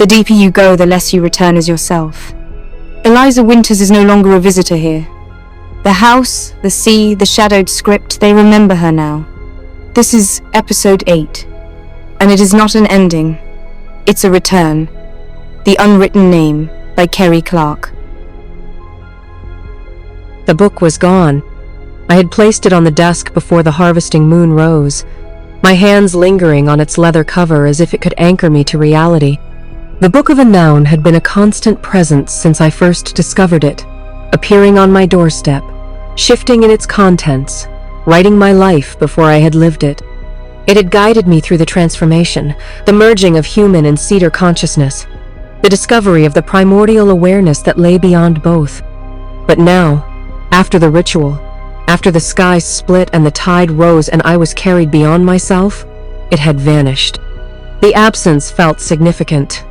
The deeper you go, the less you return as yourself. Eliza Winters is no longer a visitor here. The house, the sea, the shadowed script, they remember her now. This is episode 8, and it is not an ending. It's a return. The Unwritten Name by Ceri Clarke. The book was gone. I had placed it on the desk before the harvesting moon rose, my hands lingering on its leather cover as if it could anchor me to reality. The Book of Annwn had been a constant presence since I first discovered it, appearing on my doorstep, shifting in its contents, writing my life before I had lived it. It had guided me through the transformation, the merging of human and cedar consciousness, the discovery of the primordial awareness that lay beyond both. But now, after the ritual, after the sky split and the tide rose and I was carried beyond myself, it had vanished. The absence felt significant.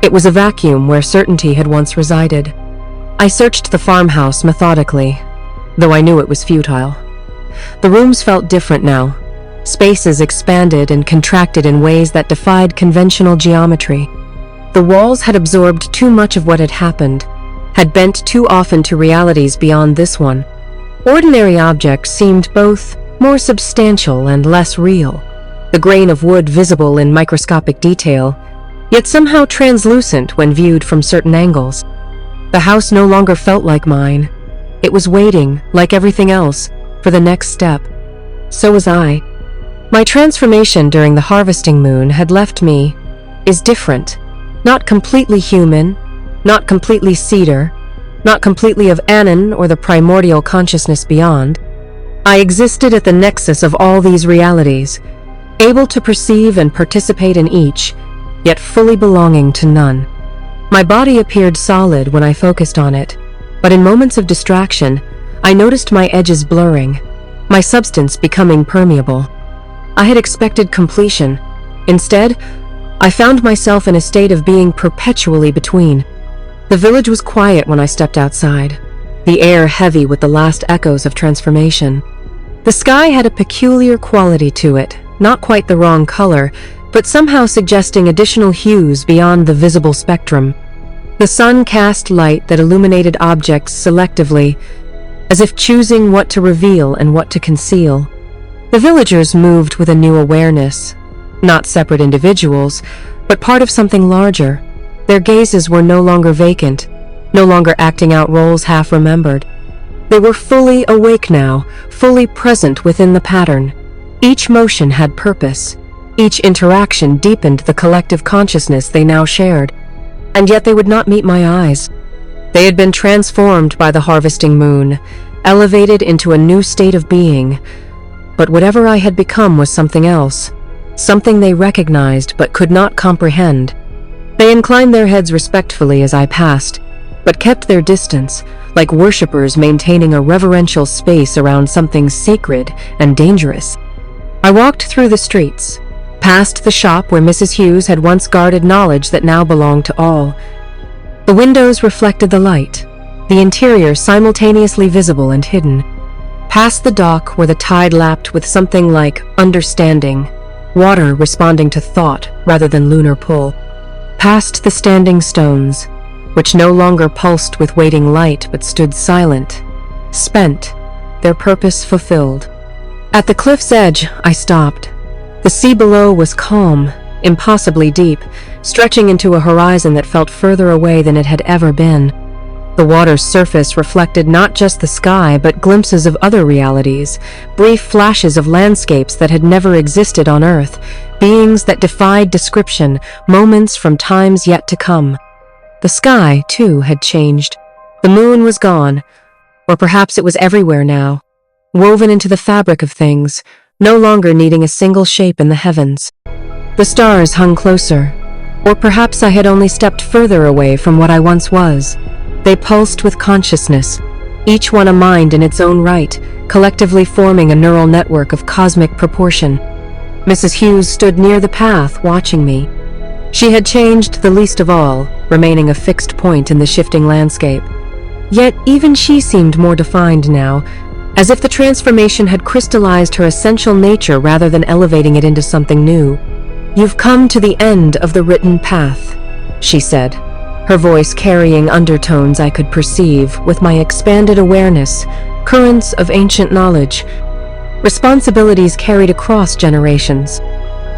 It was a vacuum where certainty had once resided. I searched the farmhouse methodically, though I knew it was futile. The rooms felt different now. Spaces expanded and contracted in ways that defied conventional geometry. The walls had absorbed too much of what had happened, had bent too often to realities beyond this one. Ordinary objects seemed both more substantial and less real, the grain of wood visible in microscopic detail, yet somehow translucent when viewed from certain angles. The house no longer felt like mine. It was waiting, like everything else, for the next step. So was I. My transformation during the harvesting moon had left me is different. Not completely human, not completely cedar, not completely of Annwn or the primordial consciousness beyond. I existed at the nexus of all these realities, able to perceive and participate in each, yet fully belonging to none. My body appeared solid when I focused on it, but in moments of distraction, I noticed my edges blurring, my substance becoming permeable. I had expected completion. Instead, I found myself in a state of being perpetually between. The village was quiet when I stepped outside, the air heavy with the last echoes of transformation. The sky had a peculiar quality to it, not quite the wrong color, but somehow suggesting additional hues beyond the visible spectrum. The sun cast light that illuminated objects selectively, as if choosing what to reveal and what to conceal. The villagers moved with a new awareness, not separate individuals, but part of something larger. Their gazes were no longer vacant, no longer acting out roles half-remembered. They were fully awake now, fully present within the pattern. Each motion had purpose. Each interaction deepened the collective consciousness they now shared. And yet they would not meet my eyes. They had been transformed by the harvesting moon, elevated into a new state of being. But whatever I had become was something else, something they recognized but could not comprehend. They inclined their heads respectfully as I passed, but kept their distance, like worshippers maintaining a reverential space around something sacred and dangerous. I walked through the streets, past the shop where Mrs. Hughes had once guarded knowledge that now belonged to all. The windows reflected the light, the interior simultaneously visible and hidden. Past the dock where the tide lapped with something like understanding, water responding to thought rather than lunar pull. Past the standing stones, which no longer pulsed with waiting light but stood silent, spent, their purpose fulfilled. At the cliff's edge, I stopped. The sea below was calm, impossibly deep, stretching into a horizon that felt further away than it had ever been. The water's surface reflected not just the sky, but glimpses of other realities, brief flashes of landscapes that had never existed on Earth, beings that defied description, moments from times yet to come. The sky, too, had changed. The moon was gone, or perhaps it was everywhere now, woven into the fabric of things, no longer needing a single shape in the heavens. The stars hung closer, or perhaps I had only stepped further away from what I once was. They pulsed with consciousness, each one a mind in its own right, collectively forming a neural network of cosmic proportion. Mrs. Hughes stood near the path, watching me. She had changed the least of all, remaining a fixed point in the shifting landscape. Yet even she seemed more defined now, as if the transformation had crystallized her essential nature rather than elevating it into something new. "You've come to the end of the written path," she said, her voice carrying undertones I could perceive with my expanded awareness, currents of ancient knowledge, responsibilities carried across generations.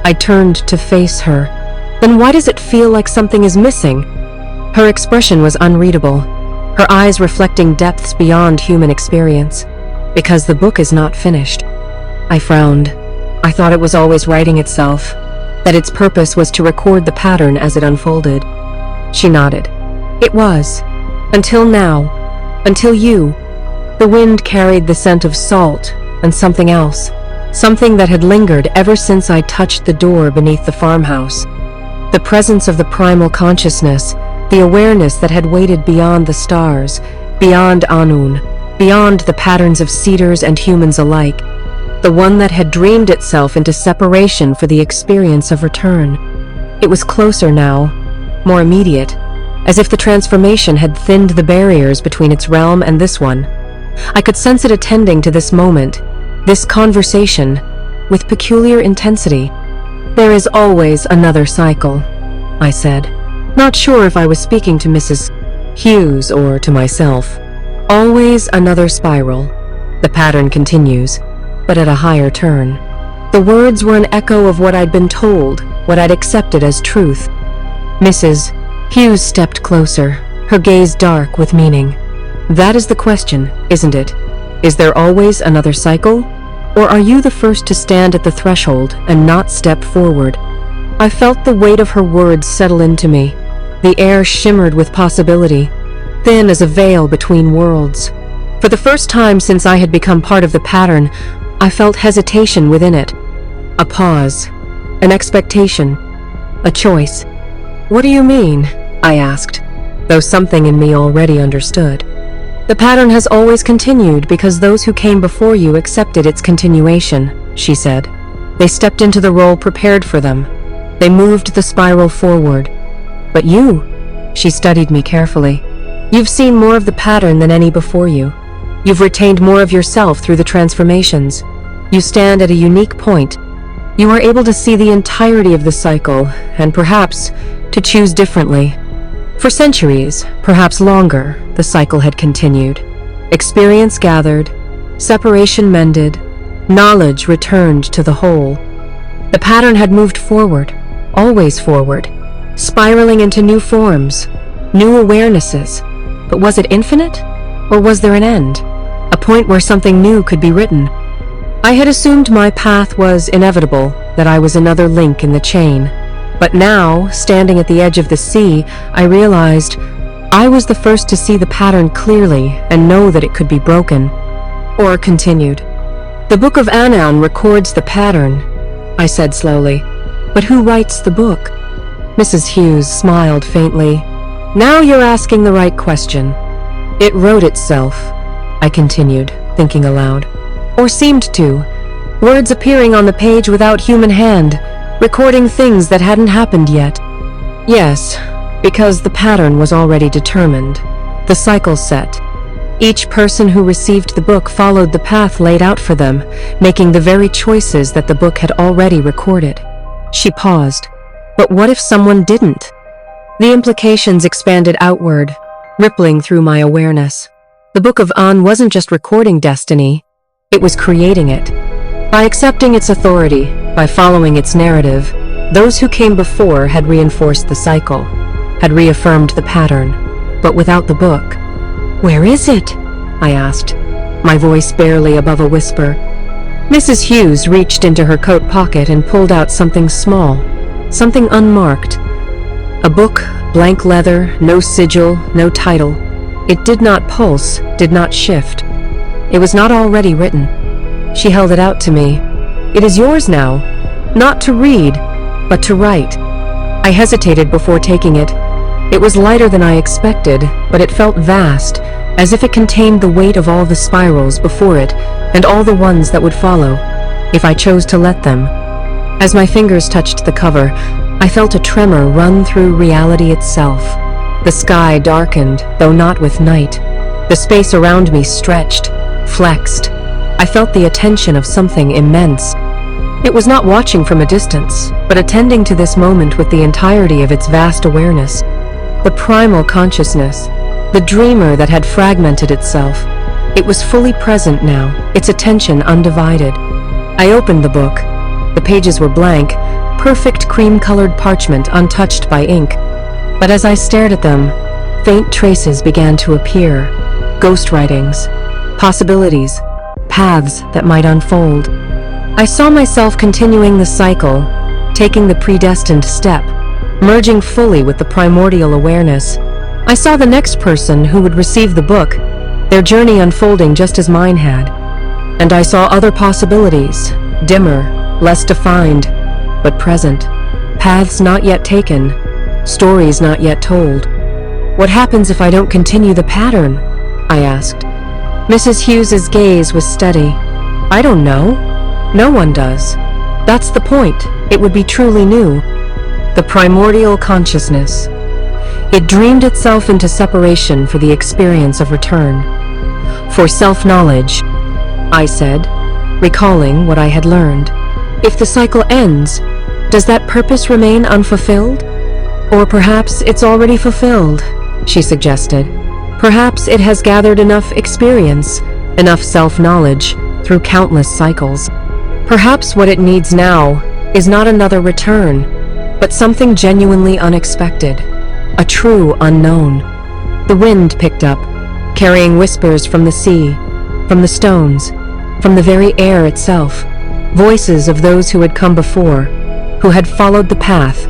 I turned to face her. Then why does it feel like something is missing? Her expression was unreadable, her eyes reflecting depths beyond human experience. Because the book is not finished. I frowned. I thought it was always writing itself, that its purpose was to record the pattern as it unfolded. She nodded. It was. Until now. Until you. The wind carried the scent of salt and something else. Something that had lingered ever since I touched the door beneath the farmhouse. The presence of the primal consciousness, the awareness that had waited beyond the stars, beyond Annwn, beyond the patterns of cedars and humans alike. The one that had dreamed itself into separation for the experience of return. It was closer now, more immediate, as if the transformation had thinned the barriers between its realm and this one. I could sense it attending to this moment, this conversation, with peculiar intensity. There is always another cycle, I said, not sure if I was speaking to Mrs. Hughes or to myself. Always another spiral. The pattern continues, but at a higher turn. The words were an echo of what I'd been told, what I'd accepted as truth. Mrs. Hughes stepped closer, her gaze dark with meaning. That is the question, isn't it? Is there always another cycle? Or are you the first to stand at the threshold and not step forward? I felt the weight of her words settle into me. The air shimmered with possibility, thin as a veil between worlds. For the first time since I had become part of the pattern, I felt hesitation within it. A pause, an expectation, a choice. What do you mean? I asked, though something in me already understood. The pattern has always continued because those who came before you accepted its continuation, she said. They stepped into the role prepared for them. They moved the spiral forward. But you, she studied me carefully. You've seen more of the pattern than any before you. You've retained more of yourself through the transformations. You stand at a unique point. You are able to see the entirety of the cycle, and perhaps to choose differently. For centuries, perhaps longer, the cycle had continued. Experience gathered, separation mended, knowledge returned to the whole. The pattern had moved forward, always forward, spiraling into new forms, new awarenesses. But was it infinite? Or was there an end? A point where something new could be written? I had assumed my path was inevitable, that I was another link in the chain. But now, standing at the edge of the sea, I realized I was the first to see the pattern clearly and know that it could be broken. Or continued. The Book of Annwn records the pattern, I said slowly. But who writes the book? Mrs. Hughes smiled faintly. Now you're asking the right question. It wrote itself, I continued, thinking aloud. Or seemed to. Words appearing on the page without human hand, recording things that hadn't happened yet. Yes, because the pattern was already determined. The cycle set. Each person who received the book followed the path laid out for them, making the very choices that the book had already recorded. She paused. But what if someone didn't? The implications expanded outward, rippling through my awareness. The Book of Annwn wasn't just recording destiny, it was creating it. By accepting its authority, by following its narrative, those who came before had reinforced the cycle, had reaffirmed the pattern. But without the book, where is it? I asked, my voice barely above a whisper. Mrs. Hughes reached into her coat pocket and pulled out something small, something unmarked. A book, blank leather, no sigil, no title. It did not pulse, did not shift. It was not already written. She held it out to me. It is yours now, not to read, but to write. I hesitated before taking it. It was lighter than I expected, but it felt vast, as if it contained the weight of all the spirals before it, and all the ones that would follow, if I chose to let them. As my fingers touched the cover, I felt a tremor run through reality itself. The sky darkened, though not with night. The space around me stretched, flexed. I felt the attention of something immense. It was not watching from a distance, but attending to this moment with the entirety of its vast awareness. The primal consciousness, the dreamer that had fragmented itself. It was fully present now, its attention undivided. I opened the book. The pages were blank, perfect cream-colored parchment untouched by ink. But as I stared at them, faint traces began to appear. Ghost writings, possibilities, paths that might unfold. I saw myself continuing the cycle, taking the predestined step, merging fully with the primordial awareness. I saw the next person who would receive the book, their journey unfolding just as mine had. And I saw other possibilities, dimmer, less defined, but present. Paths not yet taken, stories not yet told. What happens if I don't continue the pattern? I asked. Mrs. Hughes's gaze was steady. I don't know. No one does. That's the point. It would be truly new. The primordial consciousness. It dreamed itself into separation for the experience of return. For self-knowledge, I said, recalling what I had learned. If the cycle ends, does that purpose remain unfulfilled? Or perhaps it's already fulfilled, she suggested. Perhaps it has gathered enough experience, enough self-knowledge, through countless cycles. Perhaps what it needs now is not another return, but something genuinely unexpected, a true unknown. The wind picked up, carrying whispers from the sea, from the stones, from the very air itself, voices of those who had come before, who had followed the path,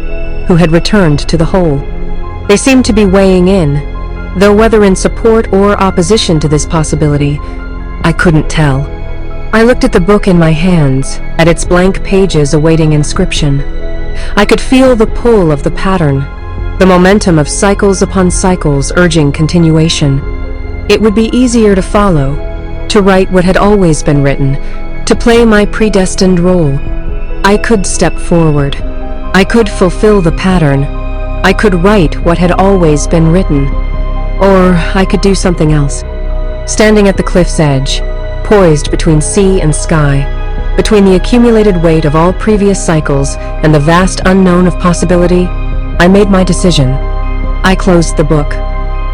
who had returned to the whole. They seemed to be weighing in, though whether in support or opposition to this possibility, I couldn't tell. I looked at the book in my hands, at its blank pages awaiting inscription. I could feel the pull of the pattern, the momentum of cycles upon cycles urging continuation. It would be easier to follow, to write what had always been written, to play my predestined role. I could step forward. I could fulfill the pattern. I could write what had always been written. Or I could do something else. Standing at the cliff's edge, poised between sea and sky, between the accumulated weight of all previous cycles and the vast unknown of possibility, I made my decision. I closed the book,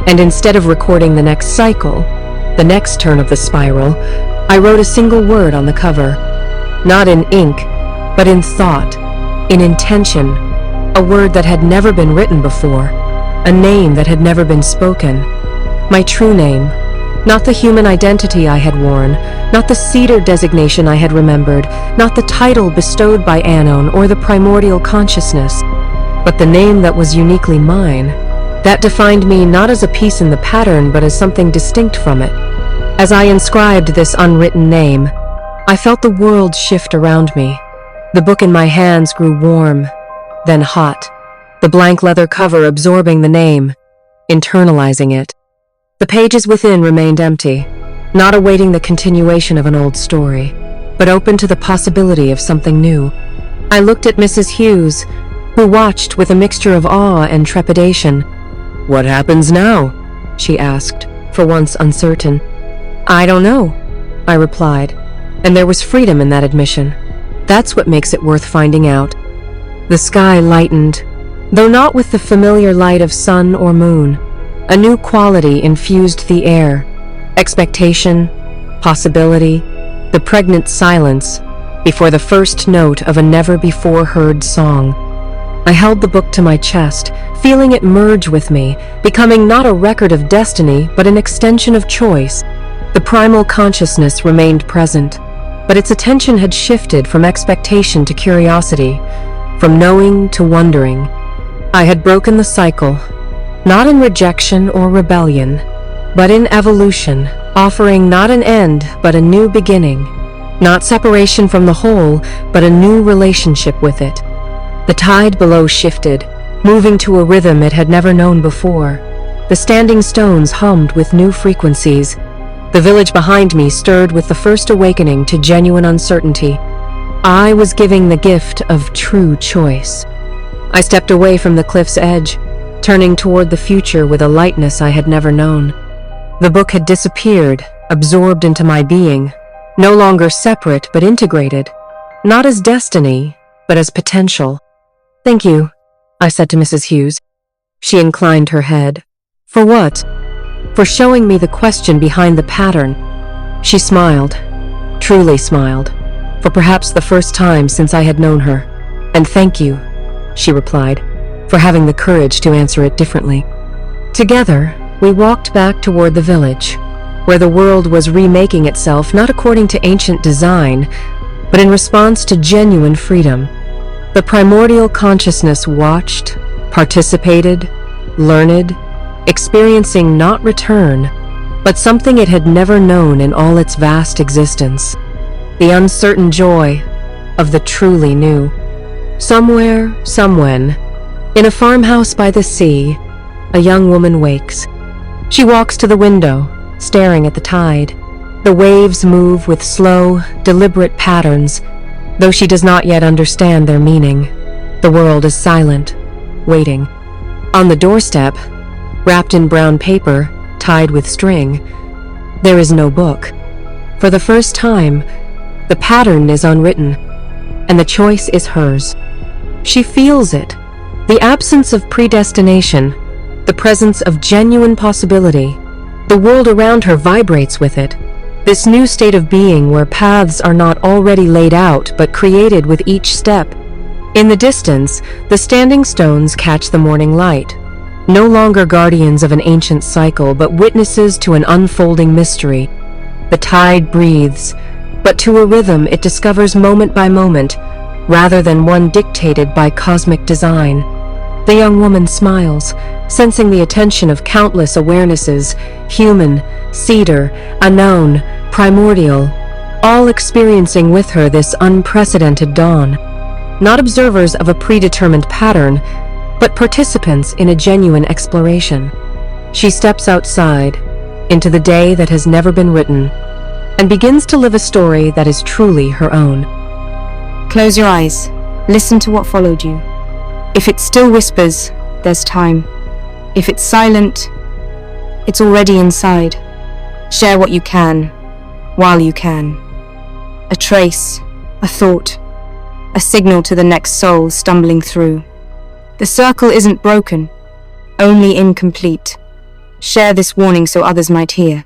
and instead of recording the next cycle, the next turn of the spiral, I wrote a single word on the cover. Not in ink, but in thought, in intention, a word that had never been written before, a name that had never been spoken. My true name, not the human identity I had worn, not the cedar designation I had remembered, not the title bestowed by Annwn or the primordial consciousness, but the name that was uniquely mine, that defined me not as a piece in the pattern but as something distinct from it. As I inscribed this unwritten name, I felt the world shift around me. The book in my hands grew warm, then hot, the blank leather cover absorbing the name, internalizing it. The pages within remained empty, not awaiting the continuation of an old story, but open to the possibility of something new. I looked at Mrs. Hughes, who watched with a mixture of awe and trepidation. "What happens now?" she asked, for once uncertain. "I don't know," I replied, and there was freedom in that admission. That's what makes it worth finding out. The sky lightened, though not with the familiar light of sun or moon. A new quality infused the air. Expectation, possibility, the pregnant silence before the first note of a never-before-heard song. I held the book to my chest, feeling it merge with me, becoming not a record of destiny, but an extension of choice. The primal consciousness remained present, but its attention had shifted from expectation to curiosity, from knowing to wondering. I had broken the cycle, not in rejection or rebellion, but in evolution, offering not an end, but a new beginning. Not separation from the whole, but a new relationship with it. The tide below shifted, moving to a rhythm it had never known before. The standing stones hummed with new frequencies. The village behind me stirred with the first awakening to genuine uncertainty. I was giving the gift of true choice. I stepped away from the cliff's edge, turning toward the future with a lightness I had never known. The book had disappeared, absorbed into my being, no longer separate but integrated. not as destiny, but as potential. "Thank you," I said to Mrs. Hughes. She inclined her head. "For what?" "For showing me the question behind the pattern." She smiled, truly smiled, for perhaps the first time since I had known her. "And thank you," she replied, "for having the courage to answer it differently." Together, we walked back toward the village, where the world was remaking itself not according to ancient design, but in response to genuine freedom. The primordial consciousness watched, participated, learned, experiencing not return, but something it had never known in all its vast existence. The uncertain joy of the truly new. Somewhere, somewhen, in a farmhouse by the sea, a young woman wakes. She walks to the window, staring at the tide. The waves move with slow, deliberate patterns, though she does not yet understand their meaning. The world is silent, waiting. On the doorstep, wrapped in brown paper, tied with string, there is no book. For the first time, the pattern is unwritten, and the choice is hers. She feels it, the absence of predestination, the presence of genuine possibility. The world around her vibrates with it, this new state of being where paths are not already laid out but created with each step. In the distance, the standing stones catch the morning light, no longer guardians of an ancient cycle but witnesses to an unfolding mystery. The tide breathes, but to a rhythm it discovers moment by moment, rather than one dictated by cosmic design. The young woman smiles, sensing the attention of countless awarenesses, human, cedar, unknown, primordial, all experiencing with her this unprecedented dawn. Not observers of a predetermined pattern, but participants in a genuine exploration. She steps outside, into the day that has never been written, and begins to live a story that is truly her own. Close your eyes. Listen to what followed you. If it still whispers, there's time. If it's silent, it's already inside. Share what you can, while you can. A trace, a thought, a signal to the next soul stumbling through. The circle isn't broken, only incomplete. Share this warning so others might hear.